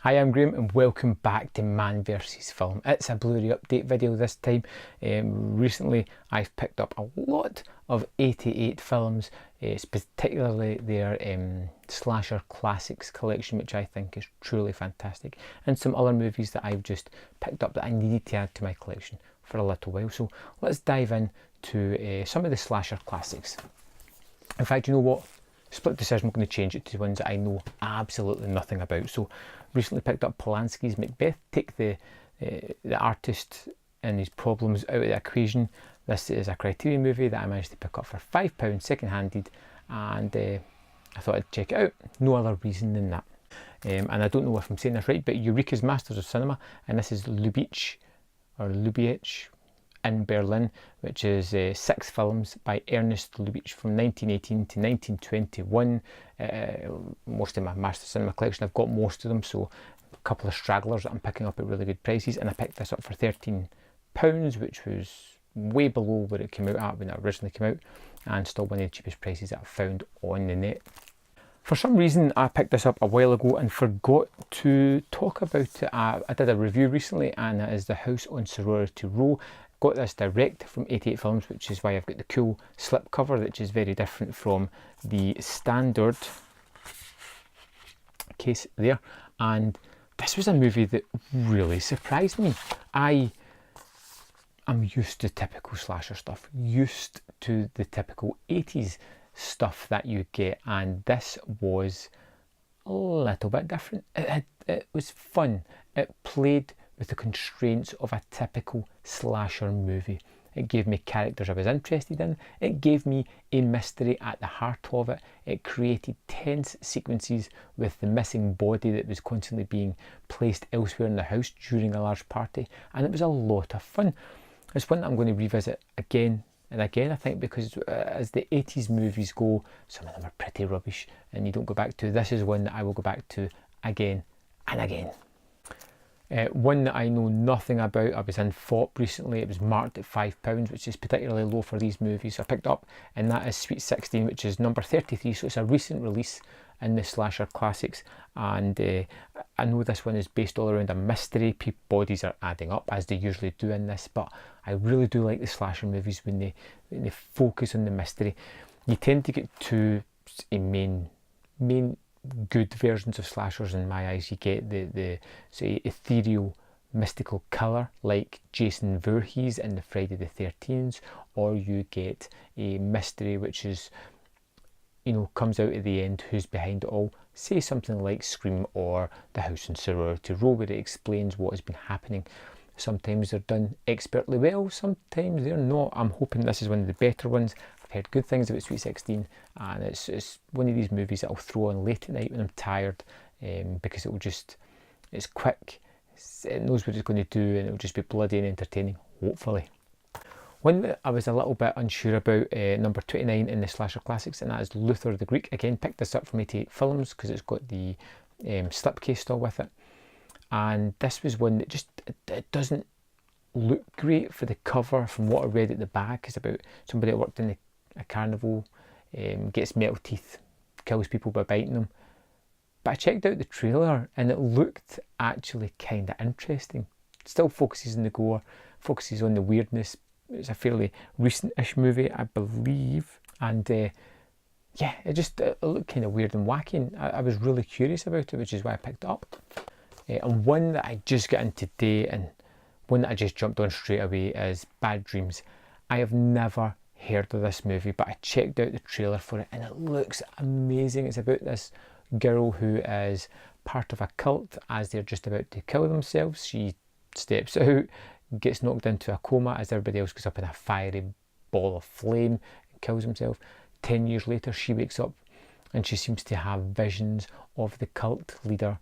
Hi, I'm Graham and welcome back to Man vs Film. It's a Blu-ray update video this time. Recently I've picked up a lot of 88 films, particularly their Slasher Classics collection, which I think is truly fantastic, and some other movies that I've just picked up that I needed to add to my collection for a little while. So let's dive in to some of the Slasher Classics. In fact, you know what? Split decision, I'm going to change it to the ones that I know absolutely nothing about. So recently picked up Polanski's Macbeth. Take the artist and his problems out of the equation. This is a Criterion movie that I managed to pick up for £5 second-handed, and I thought I'd check it out. No other reason than that. And I don't know if I'm saying this right, but Eureka's Masters of Cinema, and this is Lubitsch in Berlin, which is 6 films by Ernest Lubitsch from 1918 to 1921. Most of my Master Cinema collection, I've got most of them, so a couple of stragglers that I'm picking up at really good prices, and I picked this up for £13, which was way below where it came out at when it originally came out, and still one of the cheapest prices that I've found on the net. For some reason, I picked this up a while ago and forgot to talk about it. I did a review recently, and it is The House on Sorority Row. Got this direct from 88 Films, which is why I've got the cool slipcover, which is very different from the standard case there. And this was a movie that really surprised me. I'm used to typical slasher stuff, used to the typical 80s stuff that you get, and this was a little bit different. It was fun. It played with the constraints of a typical slasher movie. It gave me characters I was interested in. It gave me a mystery at the heart of it. It created tense sequences with the missing body that was constantly being placed elsewhere in the house during a large party, and it was a lot of fun. It's one that I'm going to revisit again and again, I think, because as the 80s movies go, some of them are pretty rubbish and you don't go back to. This is one that I will go back to again and again. One that I know nothing about, I was in FOP recently. It was marked at £5, which is particularly low for these movies, so I picked up, and that is Sweet 16, which is number 33, so it's a recent release in the Slasher Classics. And I know this one is based all around a mystery. Bodies are adding up, as they usually do in this, but I really do like the slasher movies when they focus on the mystery. You tend to get two main good versions of slashers in my eyes. You get the say ethereal mystical killer like Jason Voorhees in the Friday the 13th, or you get a mystery which is, you know, comes out at the end, who's behind it all. Say something like Scream or The House on Sorority Row, where it explains what has been happening. Sometimes they're done expertly well, sometimes they're not. I'm hoping this is one of the better ones. I've heard good things about Sweet 16, and it's one of these movies that I'll throw on late at night when I'm tired, because it's quick, it knows what it's going to do, and it'll just be bloody and entertaining, hopefully. One that I was a little bit unsure about, number 29 in the Slasher Classics, and that is Luther the Greek. Again, picked this up from 88 Films because it's got the slipcase still with it. And this was one that just, it doesn't look great for the cover. From what I read at the back, it's about somebody that worked in a carnival, gets metal teeth, kills people by biting them. But I checked out the trailer and it looked actually kind of interesting. It still focuses on the gore, focuses on the weirdness. It's a fairly recent-ish movie, I believe, and yeah, it looked kind of weird and wacky, and I was really curious about it, which is why I picked it up. And one that I just got in today, and one that I just jumped on straight away, is Bad Dreams. I have never heard of this movie, but I checked out the trailer for it and it looks amazing. It's about this girl who is part of a cult. As they're just about to kill themselves, she steps out, gets knocked into a coma as everybody else goes up in a fiery ball of flame and kills himself. 10 years later, she wakes up and she seems to have visions of the cult leader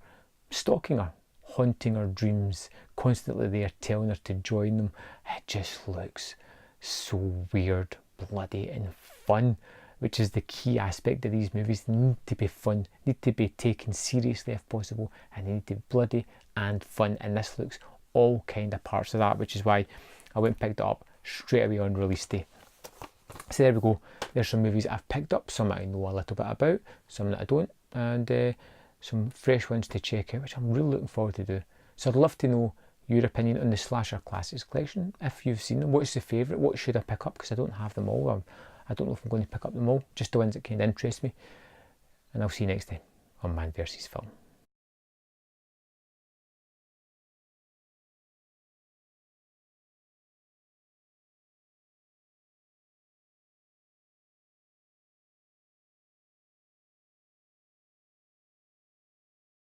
stalking her, haunting her dreams, constantly there telling her to join them. It just looks so weird, bloody and fun, which is the key aspect of these movies. They need to be fun, need to be taken seriously if possible, and they need to be bloody and fun, and this looks all kind of parts of that, which is why I went and picked it up straight away on release day. So there we go. There's some movies I've picked up, some that I know a little bit about, some that I don't, and some fresh ones to check out, which I'm really looking forward to do. So I'd love to know your opinion on the Slasher Classics collection. If you've seen them, what's the favourite? What should I pick up? Because I don't have them all. I don't know if I'm going to pick up them all, just the ones that kind of interest me. And I'll see you next time on Man vs. Film.